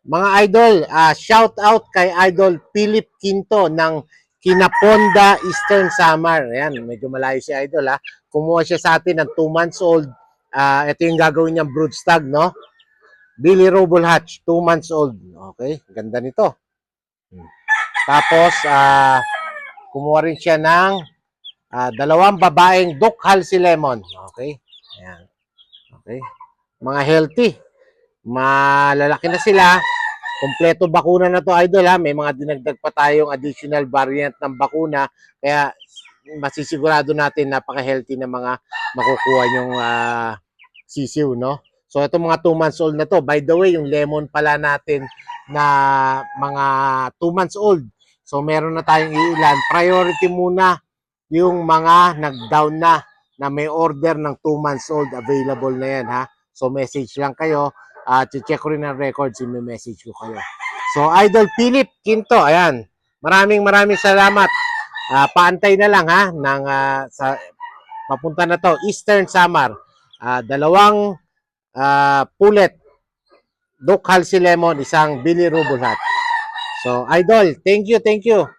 Mga idol, shout out kay Idol Philip Quinto ng Kinaponda Eastern Samar. Ayan, medyo malayo si Idol ha. Kumuha siya sa atin ng 2 months old. Ito yung gagawin niyang brood stag, no? Billy Robol Hatch, 2 months old. Okay, ganda nito. Tapos, kumuha rin siya ng 2 babaeng Duck Halsey Lemon. Okay, ayan. Okay, mga healthy. Malalaki na sila. Kompleto bakuna na to, idol ha. May mga dinagdag pa tayong additional variant ng bakuna. Kaya masisigurado natin napaka-healthy na mga makukuha yung sisiw, no? So itong mga 2 months old na to. By the way, yung lemon pala natin na mga 2 months old. So meron na tayong ilan. Priority muna yung mga nag-down na may order ng 2 months old. Available na yan ha. So message lang kayo. Check ko rin ang records, i-message ko kayo. So, Idol Philip Quinto, ayan. Maraming salamat. Paantay na lang ha, ng, papunta na to, Eastern Samar. 2 pulet, Duck Halsey Lemon, 1 Billy Robol Hat. So, Idol, thank you.